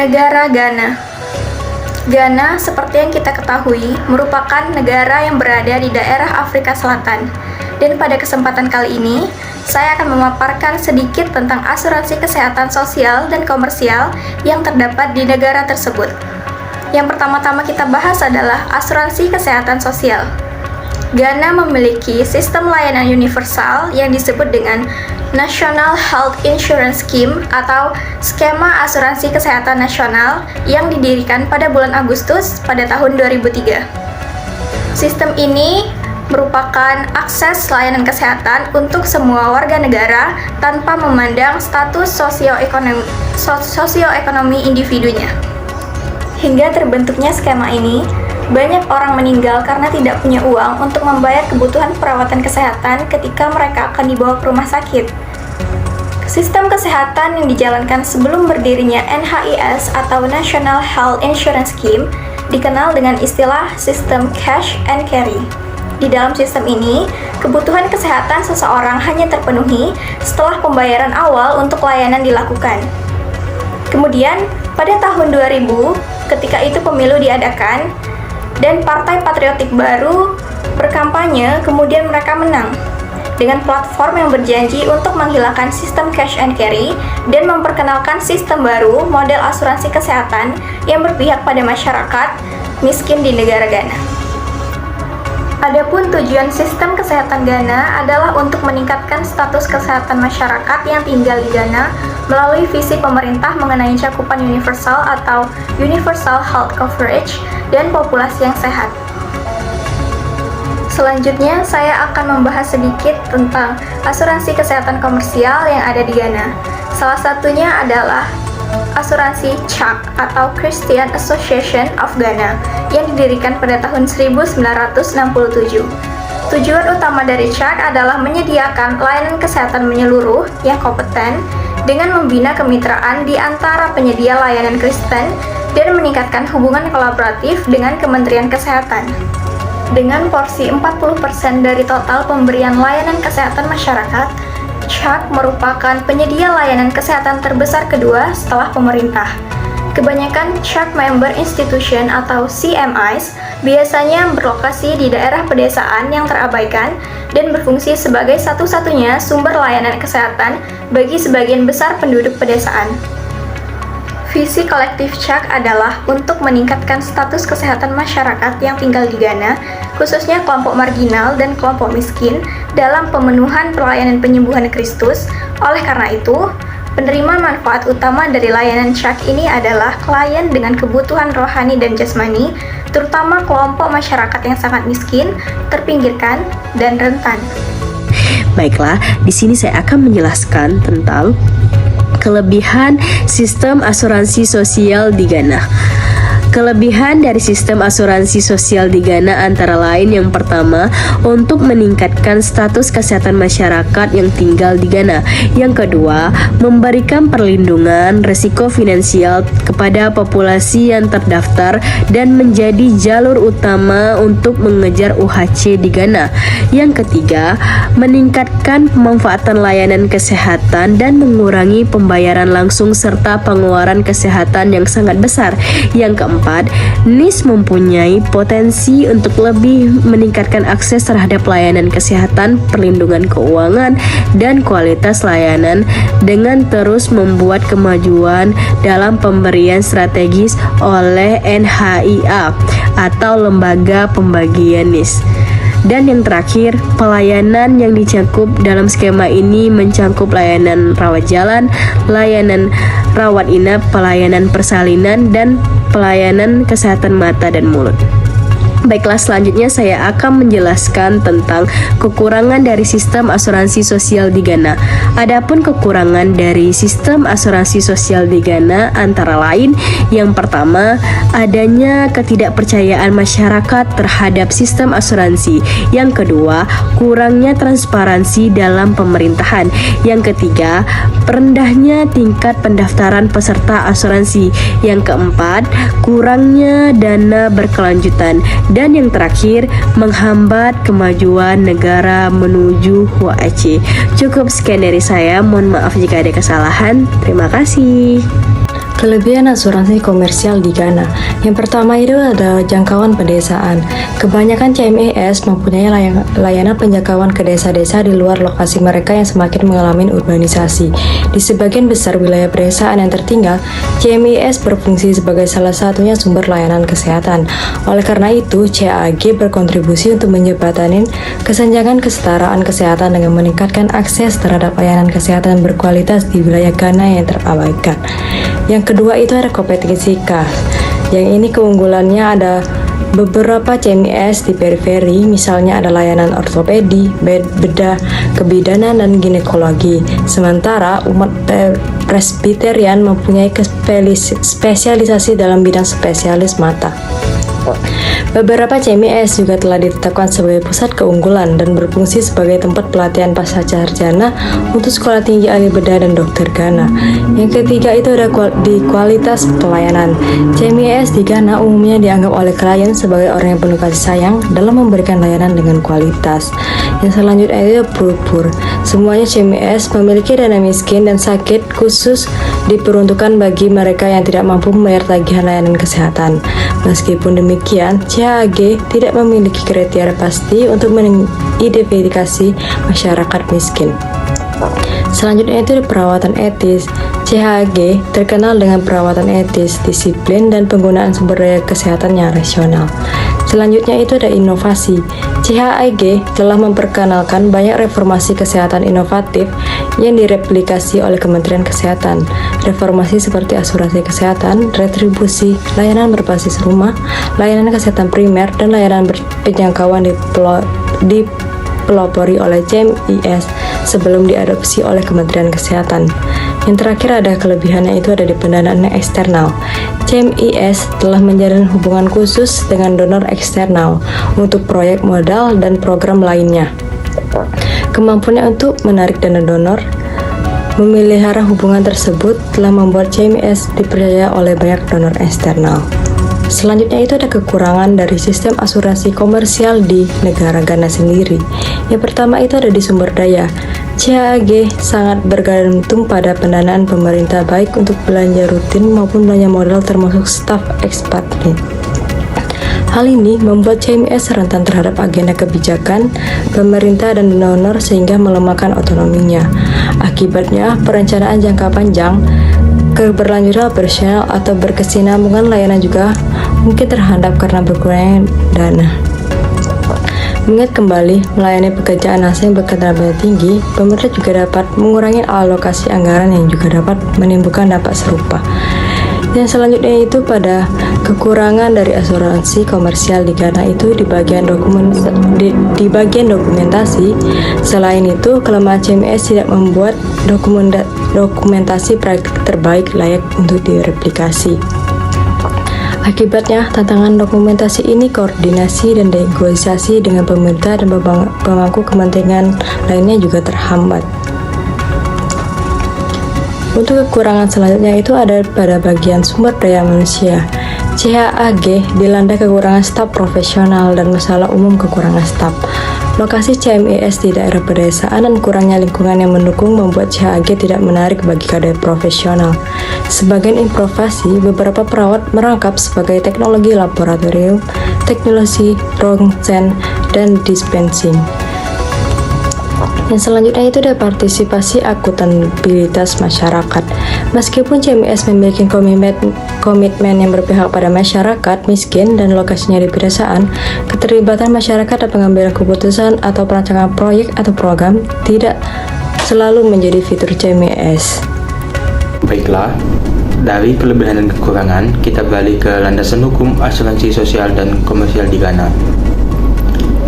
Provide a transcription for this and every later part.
Negara Ghana. Ghana, seperti yang kita ketahui, merupakan negara yang berada di daerah Afrika Selatan. Dan pada kesempatan kali ini, saya akan memaparkan sedikit tentang asuransi kesehatan sosial dan komersial yang terdapat di negara tersebut. Yang pertama-tama kita bahas adalah asuransi kesehatan sosial. Ghana memiliki sistem layanan universal yang disebut dengan National Health Insurance Scheme atau skema asuransi kesehatan nasional yang didirikan pada bulan Agustus pada tahun 2003. Sistem ini merupakan akses layanan kesehatan untuk semua warga negara tanpa memandang status sosioekonomi individunya. Hingga terbentuknya skema ini, banyak orang meninggal karena tidak punya uang untuk membayar kebutuhan perawatan kesehatan ketika mereka akan dibawa ke rumah sakit. Sistem kesehatan yang dijalankan sebelum berdirinya NHIS atau National Health Insurance Scheme dikenal dengan istilah sistem cash and carry. Di dalam sistem ini, kebutuhan kesehatan seseorang hanya terpenuhi setelah pembayaran awal untuk layanan dilakukan. Kemudian, pada tahun 2000, ketika itu pemilu diadakan, dan Partai Patriotik Baru berkampanye, kemudian mereka menang dengan platform yang berjanji untuk menghilangkan sistem cash and carry dan memperkenalkan sistem baru model asuransi kesehatan yang berpihak pada masyarakat miskin di negara Ghana. Adapun tujuan sistem kesehatan Ghana adalah untuk meningkatkan status kesehatan masyarakat yang tinggal di Ghana melalui visi pemerintah mengenai cakupan universal atau Universal Health Coverage dan populasi yang sehat. Selanjutnya, saya akan membahas sedikit tentang asuransi kesehatan komersial yang ada di Ghana. Salah satunya adalah asuransi CHAC atau Christian Association of Ghana yang didirikan pada tahun 1967. Tujuan utama dari CHAC adalah menyediakan layanan kesehatan menyeluruh yang kompeten dengan membina kemitraan di antara penyedia layanan Kristen dan meningkatkan hubungan kolaboratif dengan Kementerian Kesehatan. Dengan porsi 40% dari total pemberian layanan kesehatan masyarakat, CHAC merupakan penyedia layanan kesehatan terbesar kedua setelah pemerintah. Kebanyakan CHAC Member Institution atau CMIs biasanya berlokasi di daerah pedesaan yang terabaikan dan berfungsi sebagai satu-satunya sumber layanan kesehatan bagi sebagian besar penduduk pedesaan. Visi kolektif CHAC adalah untuk meningkatkan status kesehatan masyarakat yang tinggal di Ghana, khususnya kelompok marginal dan kelompok miskin, dalam pemenuhan pelayanan penyembuhan Kristus. Oleh karena itu, penerima manfaat utama dari layanan CHAC ini adalah klien dengan kebutuhan rohani dan jasmani, terutama kelompok masyarakat yang sangat miskin, terpinggirkan, dan rentan. Baiklah, di sini saya akan menjelaskan tentang kelebihan sistem asuransi sosial di Ghana. Kelebihan dari sistem asuransi sosial di Ghana antara lain yang pertama, untuk meningkatkan status kesehatan masyarakat yang tinggal di Ghana. Yang kedua, memberikan perlindungan risiko finansial kepada populasi yang terdaftar dan menjadi jalur utama untuk mengejar UHC di Ghana. Yang ketiga, meningkatkan pemanfaatan layanan kesehatan dan mengurangi pembayaran langsung serta pengeluaran kesehatan yang sangat besar. Yang keempat, NIS mempunyai potensi untuk lebih meningkatkan akses terhadap layanan kesehatan, perlindungan keuangan, dan kualitas layanan dengan terus membuat kemajuan dalam pemberian strategis oleh NHIA atau Lembaga Pembagian NIS. Dan yang terakhir, pelayanan yang dicakup dalam skema ini mencakup layanan rawat jalan, layanan rawat inap, pelayanan persalinan, dan pelayanan kesehatan mata dan mulut. Baiklah, selanjutnya saya akan menjelaskan tentang kekurangan dari sistem asuransi sosial di Ghana. Adapun kekurangan dari sistem asuransi sosial di Ghana antara lain, yang pertama, adanya ketidakpercayaan masyarakat terhadap sistem asuransi. Yang kedua, kurangnya transparansi dalam pemerintahan. Yang ketiga, rendahnya tingkat pendaftaran peserta asuransi. Yang keempat, kurangnya dana berkelanjutan. Dan yang terakhir, menghambat kemajuan negara menuju UHC. Cukup sekian dari saya, mohon maaf jika ada kesalahan. Terima kasih. Kelebihan asuransi komersial di Ghana. Yang pertama itu ada jangkauan pedesaan. Kebanyakan CMES mempunyai layanan penjangkauan ke desa-desa di luar lokasi mereka yang semakin mengalami urbanisasi. Di sebagian besar wilayah pedesaan yang tertinggal, CMES berfungsi sebagai salah satunya sumber layanan kesehatan. Oleh karena itu, CAG berkontribusi untuk menjembatani kesenjangan kesetaraan kesehatan dengan meningkatkan akses terhadap layanan kesehatan berkualitas di wilayah Ghana yang terabaikan. Yang kedua itu ada kompetensi khas. Yang ini keunggulannya ada beberapa CMES di periferi, misalnya ada layanan ortopedi, bedah, kebidanan, dan ginekologi. Sementara umat Presbyterian mempunyai spesialisasi dalam bidang spesialis mata. Beberapa CMES juga telah ditetapkan sebagai pusat keunggulan dan berfungsi sebagai tempat pelatihan pascasarjana untuk sekolah tinggi ahli bedah dan dokter Ghana. Yang ketiga itu ada di kualitas pelayanan. CMES di Ghana umumnya dianggap oleh klien sebagai orang yang penuh kasih sayang dalam memberikan layanan dengan kualitas. Yang selanjutnya itu pur. Semuanya CMES memiliki dana miskin dan sakit khusus diperuntukkan bagi mereka yang tidak mampu membayar tagihan layanan kesehatan. Meskipun demikian, CAG tidak memiliki kriteria pasti untuk mengidentifikasi masyarakat miskin. Selanjutnya itu perawatan etis. CHG terkenal dengan perawatan etis, disiplin, dan penggunaan sumber daya kesehatan yang rasional. Selanjutnya itu ada inovasi. CHG telah memperkenalkan banyak reformasi kesehatan inovatif yang direplikasi oleh Kementerian Kesehatan. Reformasi seperti asuransi kesehatan, retribusi, layanan berbasis rumah, layanan kesehatan primer, dan layanan penjangkauan dipelopori oleh CMES sebelum diadopsi oleh Kementerian Kesehatan. Yang terakhir ada kelebihannya itu ada di pendanaan eksternal. CMES telah menjalin hubungan khusus dengan donor eksternal untuk proyek modal dan program lainnya. Kemampuannya untuk menarik dana donor, memelihara hubungan tersebut telah membuat CMES dipercaya oleh banyak donor eksternal. Selanjutnya itu ada kekurangan dari sistem asuransi komersial di negara Ghana sendiri. Yang pertama itu ada di sumber daya. CAG sangat bergantung pada pendanaan pemerintah baik untuk belanja rutin maupun belanja modal termasuk staf ekspatriat. Hal ini membuat CMES rentan terhadap agenda kebijakan pemerintah dan donor sehingga melemahkan otonominya. Akibatnya, perencanaan jangka panjang, keberlanjutan operasional atau berkesinambungan layanan juga mungkin terhambat karena berkurangnya dana. Mengingat kembali melayani pekerjaan asing berketerampilan tinggi, pemerintah juga dapat mengurangi alokasi anggaran yang juga dapat menimbulkan dampak serupa. Yang selanjutnya itu pada kekurangan dari asuransi komersial di Ghana itu di bagian dokumentasi. Selain itu, kelemahan CMES tidak membuat dokumentasi praktik terbaik layak untuk direplikasi. Akibatnya, tantangan dokumentasi ini koordinasi dan negosiasi dengan pemerintah dan pemangku kepentingan lainnya juga terhambat. Untuk kekurangan selanjutnya itu ada pada bagian sumber daya manusia. CHAG dilanda kekurangan staf profesional dan masalah umum kekurangan staf. Lokasi CMES di daerah pedesaan dan kurangnya lingkungan yang mendukung membuat CHAG tidak menarik bagi kader profesional. Sebagian improvisasi, beberapa perawat merangkap sebagai teknologi laboratorium, teknologi rongsen, dan dispensing. Yang selanjutnya itu ada partisipasi akuntabilitas masyarakat. Meskipun CMES memiliki komitmen yang berpihak pada masyarakat miskin dan lokasinya di pedesaan, keterlibatan masyarakat dalam pengambilan keputusan atau perancangan proyek atau program tidak selalu menjadi fitur CMES. Baiklah, dari kelebihan dan kekurangan, kita beralih ke landasan hukum asuransi sosial dan komersial di Ghana.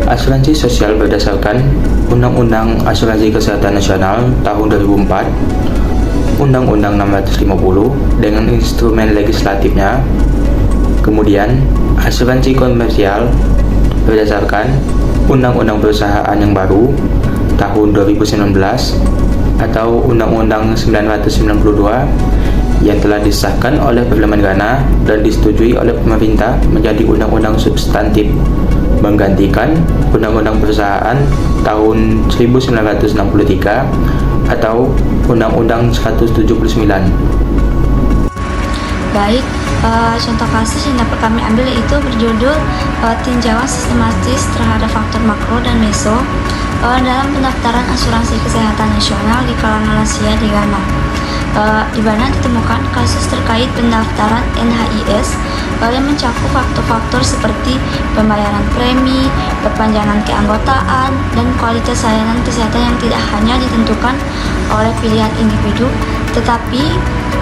Asuransi sosial berdasarkan Undang-Undang Asuransi Kesehatan Nasional tahun 2004, Undang-Undang 650 dengan instrumen legislatifnya. Kemudian, asuransi komersial berdasarkan Undang-Undang Perusahaan yang baru tahun 2019 atau Undang-Undang 992 yang telah disahkan oleh Parlemen Ghana dan disetujui oleh pemerintah menjadi undang-undang substantif menggantikan Undang-Undang Perusahaan tahun 1963 atau Undang-Undang 179. Baik, contoh kasus yang dapat kami ambil yaitu berjudul tinjauan sistematis terhadap faktor makro dan meso dalam pendaftaran asuransi kesehatan nasional di kalangan lansia di Ghana. Di mana ditemukan kasus terkait pendaftaran NHIS yang mencakup faktor-faktor seperti pembayaran premi, perpanjangan keanggotaan, dan kualitas layanan kesehatan yang tidak hanya ditentukan oleh pilihan individu, tetapi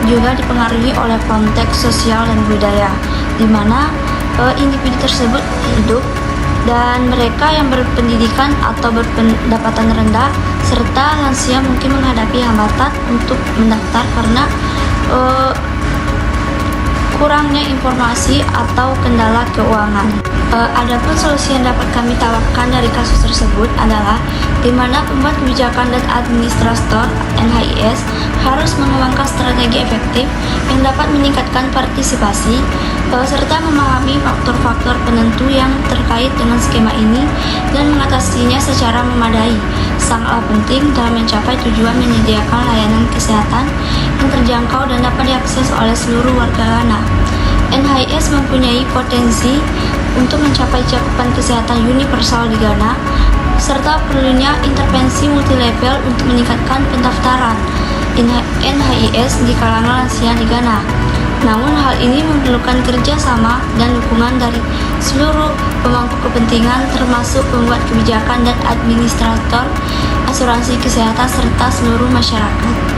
juga dipengaruhi oleh konteks sosial dan budaya, di mana individu tersebut hidup dan mereka yang berpendidikan atau berpendapatan rendah serta lansia mungkin menghadapi hambatan untuk mendaftar karena kurangnya informasi atau kendala keuangan. Adapun solusi yang dapat kami tawarkan dari kasus tersebut adalah di mana pembuat kebijakan dan administrator NHIS harus mengembangkan strategi efektif yang dapat meningkatkan partisipasi serta memahami faktor-faktor penentu yang terkait dengan skema ini dan mengatasinya secara memadai. Sangatlah penting dalam mencapai tujuan menyediakan layanan kesehatan yang terjangkau dan dapat diakses oleh seluruh warga Ghana. NHIS mempunyai potensi untuk mencapai cakupan kesehatan universal di Ghana, serta perlunya intervensi multilevel untuk meningkatkan pendaftaran NHIS di kalangan lansia di Ghana. Namun hal ini memerlukan kerjasama dan dukungan dari seluruh pemangku kepentingan termasuk pembuat kebijakan dan administrator asuransi kesehatan serta seluruh masyarakat.